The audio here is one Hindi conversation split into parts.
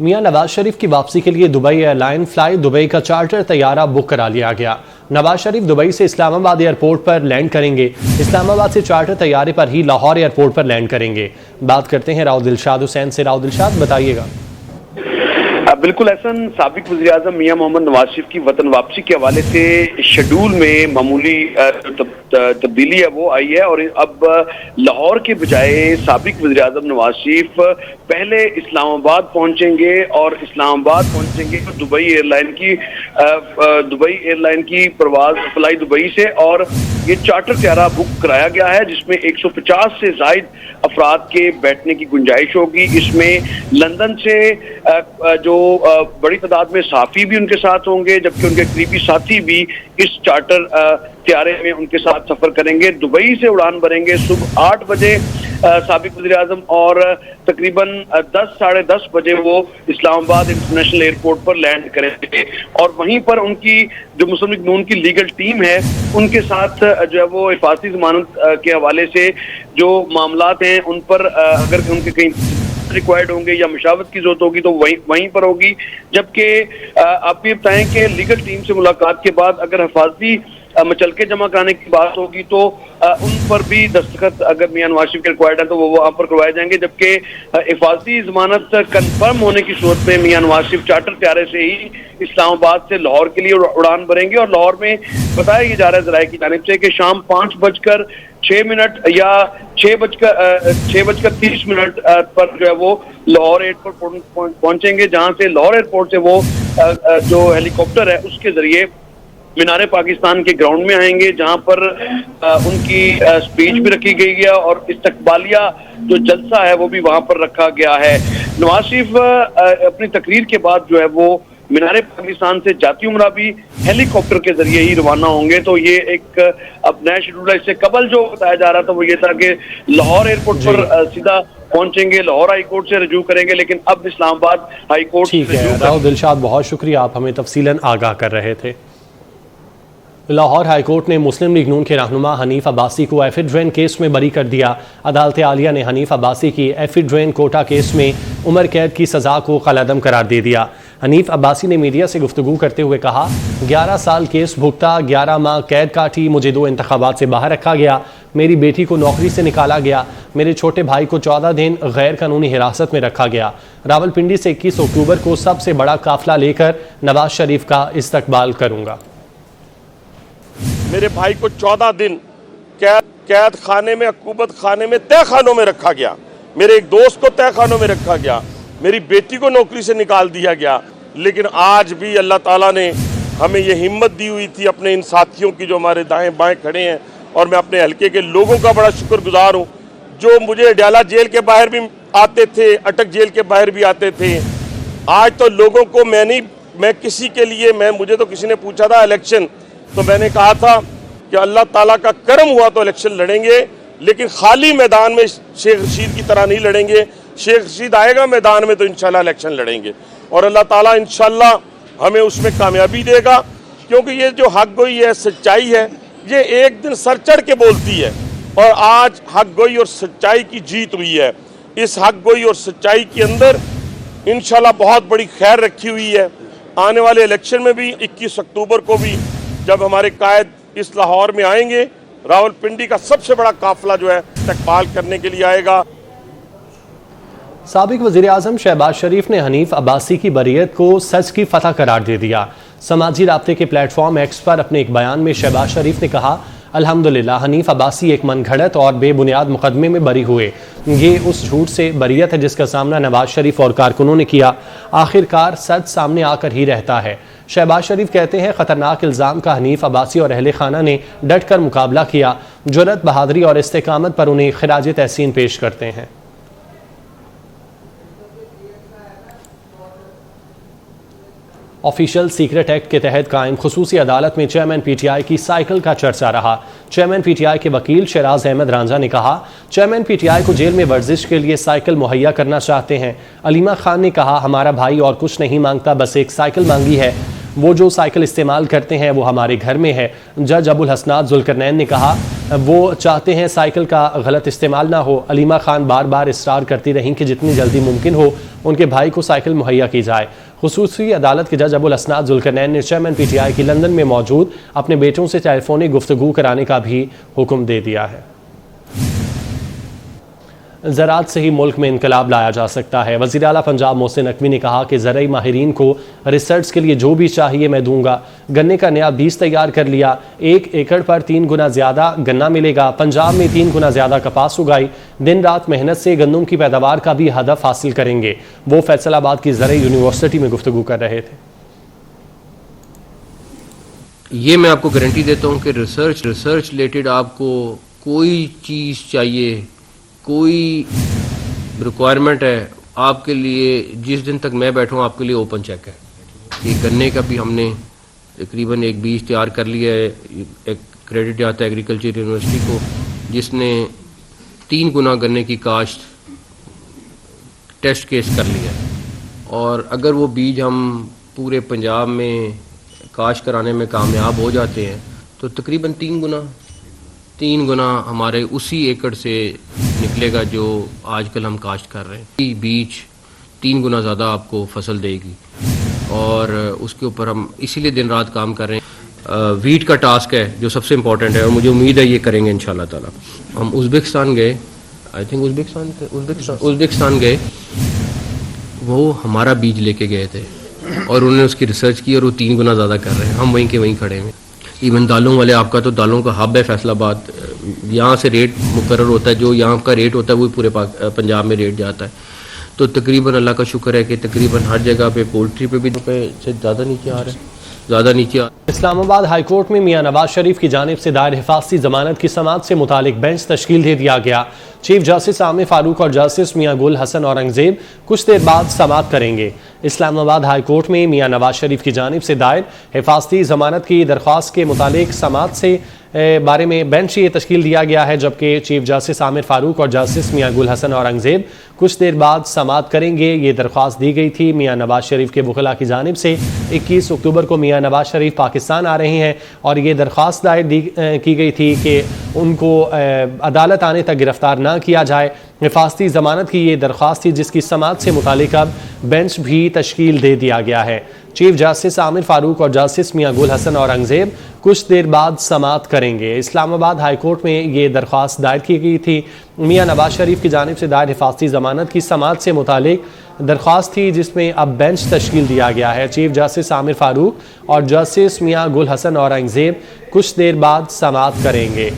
मियां नवाज शरीफ की वापसी के लिए दुबई एयरलाइन फ्लाई दुबई का चार्टर तैयारा बुक करा लिया गया। नवाज शरीफ दुबई से इस्लामाबाद एयरपोर्ट पर लैंड करेंगे। इस्लामाबाद से चार्टर तैयारे पर ही लाहौर एयरपोर्ट पर लैंड करेंगे। बात करते हैं राव दिलशाद हुसैन से। राव दिलशाद, बताइएगा। बिल्कुल एहसन, साबिक वज़ीर-ए-आज़म मियां मोहम्मद नवाज शरीफ की वतन वापसी के हवाले से शेड्यूल में मामूली तब्दीली है वो आई है और अब लाहौर के बजाय साबिक वज़ीर-ए-आज़म नवाज शरीफ पहले इस्लामाबाद पहुंचेंगे और इस्लामाबाद पहुंचेंगे तो दुबई एयरलाइन की परवाज फ्लाई दुबई से, और ये चार्टर तैयारा बुक कराया गया है जिसमें 150 से ज़ायद अफराद के बैठने की गुंजाइश होगी। इसमें लंदन से जो बड़ी तादाद में सहाफ़ी भी उनके साथ होंगे, जबकि उनके करीबी साथी भी इस चार्टर तैयारे में उनके साथ सफर करेंगे। दुबई से उड़ान भरेंगे सुबह 8 बजे साबिक वज़ीर-ए-आज़म और तकरीबन 10 साढ़े 10 बजे वो इस्लामाबाद इंटरनेशनल एयरपोर्ट पर लैंड करेंगे और वहीं पर उनकी जो मुस्लिम लीग नून की लीगल टीम है उनके साथ जो है वो हिफाजती जमानत के हवाले से जो मामलात हैं उन पर अगर उनके कहीं रिक्वायर्ड होंगे या मुशावरत की जरूरत होगी तो वहीं पर होगी। जबकि आप ये बताएं कि लीगल टीम से मुलाकात के बाद अगर हिफाजती मचलके जमा कराने की बात होगी तो उन पर भी दस्तखत अगर मियां नवाज शरीफ के रिक्वायर्ड है तो वो वहाँ पर करवाए जाएंगे। जबकि हिफाजती जमानत कंफर्म होने की सूरत में मियां नवाज शरीफ चार्टर तैयारे से ही इस्लामाबाद से लाहौर के लिए उड़ान भरेंगे और लाहौर में बताया जा रहा है ज़राए की जानिब से कि शाम 5:06 या 6:30 पर जो है वो लाहौर एयरपोर्ट पहुंचेंगे, जहां से लाहौर एयरपोर्ट से वो जो हेलीकॉप्टर है उसके जरिए मीनारे पाकिस्तान के ग्राउंड में आएंगे, जहां पर उनकी स्पीच भी रखी गई है और इस्तकबालिया जो जलसा है वो भी वहां पर रखा गया है। नवाज शरीफ अपनी तकरीर के बाद जो है वो मीनारे पाकिस्तान से जाती उमरा भी हेलीकॉप्टर के जरिए ही रवाना होंगे। तो ये एक अब नया शेड्यूल है। इससे कबल जो बताया जा रहा था वो ये था कि लाहौर एयरपोर्ट पर सीधा पहुंचेंगे, लाहौर हाई कोर्ट से रजू करेंगे, लेकिन अब इस्लामाबाद हाई कोर्ट। ठीक है राव दिलशाद, बहुत शुक्रिया, आप हमें तफसीलन आगाह कर रहे थे। लाहौर हाई कोर्ट ने मुस्लिम लीग नून के रहनुमा हनीफ अब्बासी को एफिड केस में बरी कर दिया। अदालत आलिया ने हनीफ अब्बासी की एफिड कोटा केस में उम्र कैद की सज़ा को कलअदम करार दे दिया। हनीफ अब्बासी ने मीडिया से गुफ्तगू करते हुए कहा, 11 साल केस भुगता, 11 माह कैद काटी, मुझे 2 इंतखाबात से बाहर रखा गया, मेरी बेटी को नौकरी से निकाला गया, मेरे छोटे भाई को 14 दिन गैर कानूनी हिरासत में रखा गया। रावलपिंडी से 21 अक्टूबर को सबसे बड़ा काफिला लेकर नवाज शरीफ का इस्तकबाल करूँगा। मेरे भाई को 14 दिन कैद खाने में, अकूबत खाने में, तय खानों में रखा गया। मेरे एक दोस्त को तय खानों में रखा गया। मेरी बेटी को नौकरी से निकाल दिया गया। लेकिन आज भी अल्लाह ताला ने हमें ये हिम्मत दी हुई थी अपने इन साथियों की जो हमारे दाएं बाएं खड़े हैं, और मैं अपने हल्के के लोगों का बड़ा शुक्रगुजार हूँ जो मुझे अडयाला जेल के बाहर भी आते थे, अटक जेल के बाहर भी आते थे। आज तो लोगों को मैं किसी के लिए मुझे तो किसी ने पूछा था इलेक्शन, तो मैंने कहा था कि अल्लाह ताला का करम हुआ तो इलेक्शन लड़ेंगे, लेकिन खाली मैदान में शेख रशीद की तरह नहीं लड़ेंगे। शेख रशीद आएगा मैदान में तो इंशाल्लाह इलेक्शन लड़ेंगे और अल्लाह ताला इंशाल्लाह हमें उसमें कामयाबी देगा, क्योंकि ये जो हक गोई है, सच्चाई है, ये एक दिन सर चढ़ के बोलती है और आज हक गोई और सच्चाई की जीत हुई है। इस हक गोई और सच्चाई के अंदर इंशाल्लाह बहुत बड़ी खैर रखी हुई है। आने वाले इलेक्शन में भी 21 अक्टूबर को भी जब हमारे कायद इस लाहौर में आएंगे, रावलपिंडी का सबसे बड़ा काफिला जो है इस्तकबाल करने के लिए आएगा। साबिक वज़ीर-ए-आज़म शहबाज शरीफ ने हनीफ अब्बासी की बरीयत को सच की फतह करार दे दिया। समाजी राब्ते के प्लेटफॉर्म एक्स पर अपने एक बयान में शहबाज शरीफ ने कहा, अल्हम्दुलिल्लाह हनीफ अब्बासी एक मनगढ़ंत और बेबुनियाद मुकदमे में बरी हुए। ये उस झूठ से बरीयत है जिसका सामना नवाज शरीफ और कारकुनों ने किया। आखिरकार सच सामने आकर ही रहता है। शहबाज शरीफ कहते हैं, खतरनाक इल्ज़ाम का हनीफ अब्बासी और अहले खाना ने डट कर मुकाबला किया। जुर्रत, बहादुरी और इस्तेकामत पर उन्हें खिराज तहसीन पेश करते हैं। ऑफिशियल सीक्रेट एक्ट के तहत कायम खुसूसी अदालत में चेयरमैन पीटीआई की साइकिल का चर्चा रहा। चेयरमैन पीटीआई के वकील शराज अहमद रांझा ने कहा, चेयरमैन पीटीआई को जेल में वर्जिश के लिए साइकिल मुहैया करना चाहते हैं। अलीमा खान ने कहा, हमारा भाई और कुछ नहीं मांगता, बस एक साइकिल मांगी है। वो जो साइकिल इस्तेमाल करते हैं वो हमारे घर में है। जज अबुल हसनात जुल्करनैन ने कहा वो चाहते हैं साइकिल का गलत इस्तेमाल ना हो। अलीमा खान बार बार इसरार करती रहीं कि जितनी जल्दी मुमकिन हो उनके भाई को साइकिल मुहैया की जाए। खुसूसी अदालत के जज अबुल हसनात जुल्करनैन ने चेयरमैन PTI की लंदन में मौजूद अपने बेटों से टेलीफोनिक गुफ्तगू कराने का भी हुक्म दे दिया है। ज़राअत से ही मुल्क में इनकलाब लाया जा सकता है। वज़ीर आला पंजाब मोहसिन नकवी ने कहा कि ज़रई माहिरीन को रिसर्च के लिए जो भी चाहिए मैं दूंगा। गन्ने का नया बीज तैयार कर लिया, 1 एकड़ पर 3 गुना ज़्यादा गन्ना मिलेगा। पंजाब में 3 गुना ज़्यादा कपास उगाई। दिन रात मेहनत से गंदम की पैदावार का भी हदफ हासिल करेंगे। वो फैसलाबाद की ज़रई यूनिवर्सिटी में गुफ्तगू कर रहे थे। ये मैं आपको गारंटी देता हूँ कि रिसर्च रिलेटेड आपको कोई चीज़ चाहिए, कोई रिक्वायरमेंट है आपके लिए, जिस दिन तक मैं बैठूँ आपके लिए ओपन चेक है। ये गन्ने का भी हमने तकरीबन एक बीज तैयार कर लिया है, एक क्रेडिट जाता है एग्रीकल्चर यूनिवर्सिटी को, जिसने 3 गुना गन्ने की काश्त टेस्ट केस कर लिया है। और अगर वो बीज हम पूरे पंजाब में काश्त कराने में कामयाब हो जाते हैं तो तकरीबन 3 गुना हमारे उसी एकड़ से निकलेगा जो आजकल हम काश्त कर रहे हैं। बीज 3 गुना ज़्यादा आपको फसल देगी और उसके ऊपर हम इसीलिए दिन रात काम कर रहे हैं। वीट का टास्क है जो सबसे इम्पोर्टेंट है और मुझे उम्मीद है ये करेंगे इंशाल्लाह ताला। हम उज़्बेकिस्तान गए, आई थिंक उज़्बेकिस्तान गए, वो हमारा बीज लेके गए थे और उन्होंने उसकी रिसर्च की और वो 3 गुना ज़्यादा कर रहे हैं। हम वहीं के वहीं खड़े हैं। इवन दालों वाले, आपका तो दालों का हब है फैसलाबाद, यहाँ से रेट मुकर्रर होता है, जो यहाँ का रेट होता है वो पूरे पंजाब में रेट जाता है। तो तकरीबन अल्लाह का शुक्र है कि तकरीबन हर जगह पे पोल्ट्री पे भी रुपये से ज़्यादा नीचे आ रहा है, ज़्यादा नीचे आ। इस्लामाबाद हाई कोर्ट में मियां नवाज शरीफ की जानिब से दायर हिफाजती जमानत की समाअत से मुतालिक बेंच तश्कील दे दिया गया। चीफ जस्टिस आमिर फारूक और जस्टिस मियां गुल हसन औरंगजेब कुछ देर बाद समाअत करेंगे। इस्लामाबाद हाई कोर्ट में मियां नवाज शरीफ की जानिब से दायर हिफाजती जमानत की दरख्वास्त के मुतालिक समाअत से बारे में बेंच ये तश्कील दिया गया है, जबकि चीफ जस्टिस आमिर फारूक और जस्टिस मियां गुल हसन औरंगजेब कुछ देर बाद समाअत करेंगे। ये दरख्वास्त दी गई थी मियां नवाज शरीफ के वकला की जानिब से। 21 अक्टूबर को मियां नवाज शरीफ पाकिस्तान आ रहे हैं और ये दरख्वास्त दायर की गई थी कि उनको अदालत आने तक गिरफ्तार ना किया जाए। हिफाजती जमानत की ये दरख्वास्त थी जिसकी समाअत से मुतालिक अब बेंच भी तश्कील दे दिया गया है। चीफ जस्टिस आमिर फारूक और जस्टिस मियां गुल हसन औरंगजेब कुछ देर बाद समाअत करेंगे। इस्लामाबाद हाई कोर्ट में ये दरख्वास्त दायर की गई थी। मियां नवाज शरीफ की जानिब से दायर हिफाजती जमानत की समाअत से मुतालिक दरख्वास्त थी जिसमें अब बेंच तश्कील दिया गया है। चीफ जस्टिस आमिर फारूक और जस्टिस मियां गुल हसन औरंगजेब कुछ देर बाद समाअत करेंगे।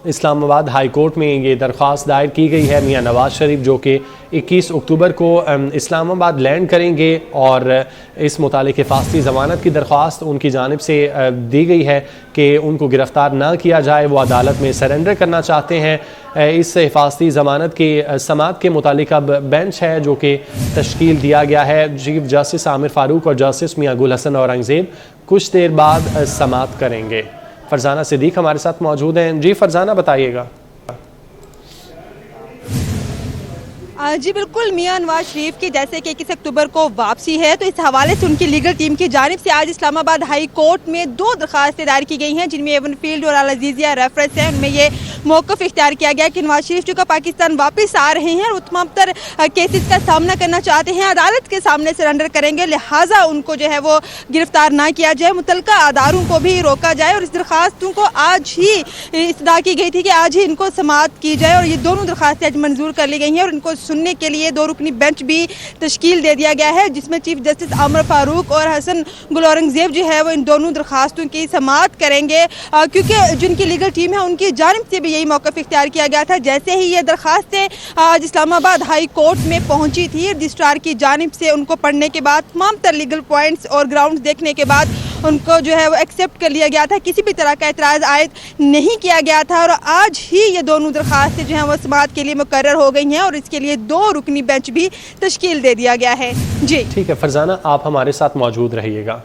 इस्लामाबाद हाई कोर्ट में ये दरख्वास्त दायर की गई है। मियां नवाज शरीफ जो कि 21 अक्टूबर को इस्लामाबाद लैंड करेंगे और इस मुतालिक हिफाजती ज़मानत की दरख्वास्त उनकी जानिब से दी गई है कि उनको गिरफ़्तार ना किया जाए, वो अदालत में सरेंडर करना चाहते हैं। इस हिफाजती ज़मानत की समाअत के मुतालिक अब बेंच है जो कि तश्कील दिया गया है। चीफ जस्टिस आमिर फारूक और जस्टिस मियां गुल हसन औरंगजेब कुछ देर बाद समाअत करेंगे। फरजाना सिद्दीक हमारे साथ मौजूद हैं। जी फरजाना, बताइएगा। जी बिल्कुल, मियां नवाज शरीफ की जैसे कि 21 अक्टूबर को वापसी है, तो इस हवाले से उनकी लीगल टीम की जानिब से आज इस्लामाबाद हाई कोर्ट में 2 दरखास्तें दायर की गई हैं, जिनमें एवन फील्ड और अल अजीज़िया रेफरेंस है। उनमें ये मौक़िफ़ इख्तियार किया गया कि नवाज शरीफ जो का पाकिस्तान वापस आ रहे हैं और तमाम तर केसेस का सामना करना चाहते हैं, अदालत के सामने सरेंडर करेंगे, लिहाजा उनको जो है वो गिरफ्तार ना किया जाए, मुतलका अदारों को भी रोका जाए। और इस दरखास्तों को आज ही इस्तदा की गई थी कि आज ही इनको समाअत की जाए और ये दोनों दरखास्तें आज मंजूर कर ली गई हैं और इनको सुनने के लिए 2 रुकनी बेंच भी तश्कील दे दिया गया है, जिसमें चीफ जस्टिस आमिर फारूक और हसन गुल औरंगजेब जो है वो इन दोनों दरखास्तों की समाअत करेंगे, क्योंकि जिनकी लीगल टीम है उनकी जानिब से भी यही मौक़िफ़ इख्तियार किया गया था। जैसे ही ये दरखास्तें आज इस्लामाबाद हाई कोर्ट में पहुंची थी, रजिस्ट्रार की जानिब से उनको पढ़ने के बाद तमाम तर लीगल पॉइंट्स और ग्राउंड्स देखने के बाद उनको जो है वो एक्सेप्ट कर लिया गया था, किसी भी तरह का एतराज़ आयद नहीं किया गया था। और आज ही ये दोनों दरखास्तें जो हैं वो समाअत के लिए मुकर्रर हो गई हैं और इसके लिए 2 रुकनी बेंच भी तश्कील दे दिया गया है। जी ठीक है फरजाना, आप हमारे साथ मौजूद रहिएगा।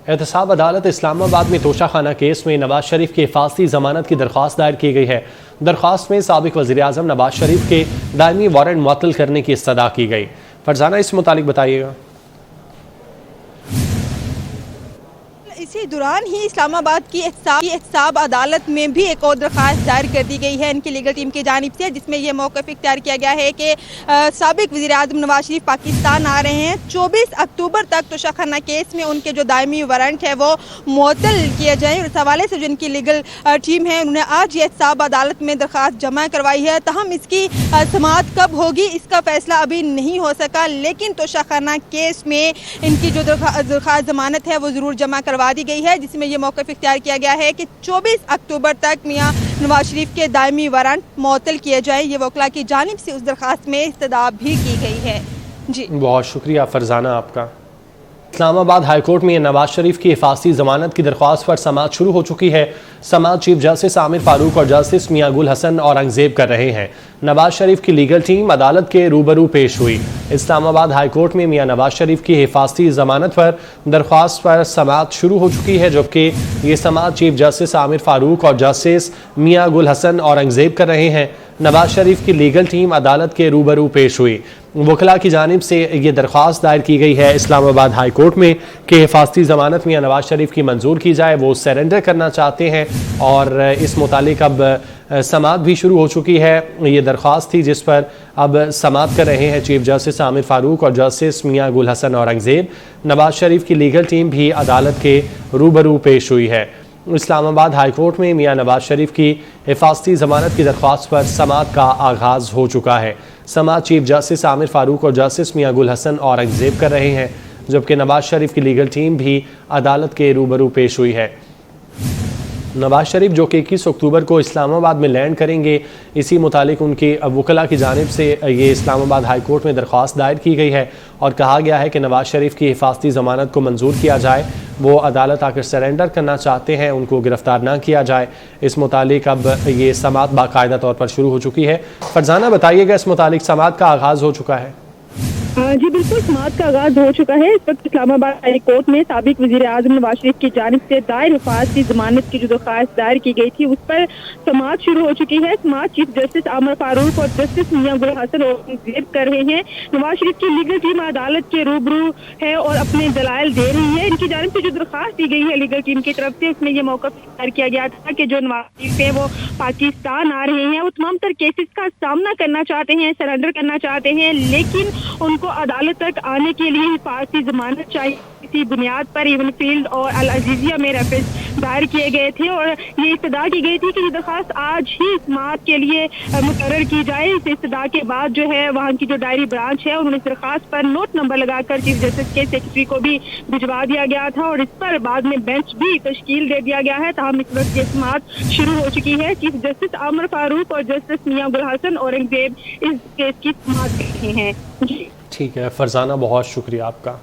एहतसाब अदालत इस्लामाबाद में तोशा खाना केस में नवाज शरीफ की हिफाजती ज़मानत की दरख्वास्त दायर की गई है। दरख्वास्त में साबिक वज़ीर आज़म नवाज शरीफ के दायमी वारंट मुअत्तल करने की इस्तदा की गई। फरजाना, इस मुतालिक बताइएगा। इसी दौरान ही इस्लामाबाद की एहतसाब अदालत में भी एक और दरख्वास्त दायर कर दी गई है इनकी लीगल टीम की जानिब से, जिसमें यह मौक़िफ़ इख्तियार किया गया है कि साबिक़ वज़ीर-ए-आज़म नवाज शरीफ पाकिस्तान आ रहे हैं। 24 अक्टूबर तक तोशाखाना केस में उनके जो दायमी वारंट है वो मुअत्तल किए जाएँ। और इस हवाले से जो इनकी लीगल टीम है उन्होंने आज ये एहतसाब अदालत में दरख्वास्त जमा करवाई है। तहम इसकी समाअत कब होगी इसका फैसला अभी नहीं हो सका, लेकिन तोशाखाना केस में इनकी जो दरख्वास्त जमानत है वो ज़रूर जमा करवा दी गई है, जिसमें यह मौक़िफ़ इख्तियार किया गया है कि 24 अक्टूबर तक मियां नवाज शरीफ के दायमी वारंट मुअत्तल किए जाएँ। ये वकला की जानिब से उस दरख्वास्त में इस्तदा भी की गई है। जी बहुत शुक्रिया फरजाना आपका। इस्लामाबाद हाईकोर्ट में नवाज शरीफ की हिफाजती जमानत की दरख्वास्त पर समाअत शुरू हो चुकी है। समाअत चीफ जस्टिस आमिर फारूक और जस्टिस मियां गुल हसन औरंगजेब कर रहे हैं। नवाज शरीफ की लीगल टीम अदालत के रूबरू पेश हुई। इस्लामाबाद हाईकोर्ट में मियां नवाज शरीफ की हिफाजती जमानत पर दरख्वास्त पर समाअत शुरू हो चुकी है, जबकि ये समाअत चीफ जस्टिस आमिर फारूक और जस्टिस मियां गुल हसन औरंगजेब कर रहे हैं। नवाज शरीफ की लीगल टीम अदालत के रूबरू पेश हुई। वकला की जानिब से ये दरख्वास्त दायर की गई है इस्लामाबाद हाई कोर्ट में कि हिफाजती ज़मानत मियां नवाज शरीफ की मंजूर की जाए। वो सरेंडर करना चाहते हैं और इस मुतालिक अब समाअत भी शुरू हो चुकी है। ये दरख्वास्त थी जिस पर अब समाअत कर रहे हैं चीफ जस्टिस आमिर फारूक और जस्टिस मियां गुल हसन औरंगजेब। नवाज शरीफ की लीगल टीम भी अदालत के रूबरू पेश हुई है। इस्लामाबाद हाई कोर्ट में मियां नवाज शरीफ की हिफाजती ज़मानत की दरख्वास्त पर समाअत का आगाज़ हो चुका है। समाअत चीफ जस्टिस आमिर फारूक और जस्टिस मियां गुल हसन औरंगजेब कर रहे हैं, जबकि नवाज शरीफ की लीगल टीम भी अदालत के रूबरू पेश हुई है। नवाज शरीफ जो कि 21 अक्टूबर को इस्लामाबाद में लैंड करेंगे, इसी मुतालिक उनकी वकला की जानिब से ये इस्लामाबाद हाई कोर्ट में दरख्वास्त दायर की गई है और कहा गया है कि नवाज शरीफ की हिफाजती ज़मानत को मंजूर किया जाए। वो अदालत आकर सरेंडर करना चाहते हैं, उनको गिरफ्तार ना किया जाए। इस मुतालिक अब ये समाअत बाकायदा तौर पर शुरू हो चुकी है। फरजाना बताइएगा, इस मुतालिक समाअत का आगाज़ हो चुका है? जी बिल्कुल, समाअत का आगाज हो चुका है। इस वक्त इस्लामाबाद हाई कोर्ट में साबिक वज़ीर-ए-आज़म नवाज शरीफ की जानिब से दायर हिफाजती जमानत की जो दरख्वास्त दायर की गई थी उस पर समाअत शुरू हो चुकी है। समाअत चीफ जस्टिस आमिर फारूक और जस्टिस मियां गुल हसन औरंगजेब कर रहे हैं। नवाज शरीफ की लीगल टीम अदालत के रूबरू है और अपने दलाइल दे रही है। इनकी जानिब से जो दरख्वास्त दी गई है लीगल टीम की तरफ से, उसमें यह मौक़िफ़ इख्तियार किया गया था कि जो नवाज शरीफ है वो पाकिस्तान आ रहे हैं, वो तमाम तर केसेस का सामना करना चाहते हैं, सरेंडर करना चाहते हैं, लेकिन उनको अदालत तक आने के लिए हिफाजती जमानत चाहिए। इसी बुनियाद पर इवन फील्ड और अल अजीजिया में रेफरेंस दायर किए गए थे और ये इस्तदा की गई थी कि ये दरख्वास्त आज ही समाअत के लिए मुकर्रर की जाए। इस इस्तदा के बाद जो है वहाँ की जो डायरी ब्रांच है उन्होंने इस दरख्वास्त पर नोट नंबर लगाकर चीफ जस्टिस के सेक्रेटरी को भी भिजवा दिया गया था और इस पर बाद में बेंच भी तश्कील दे दिया गया है। तमाम इस वक्त ये समाअत शुरू हो चुकी है। चीफ जस्टिस आमिर फारूक और जस्टिस मियां गुल हसन औरंगजेब इस केस की समाअत कर रहे हैं। जी ठीक है फरजाना, बहुत शुक्रिया आपका।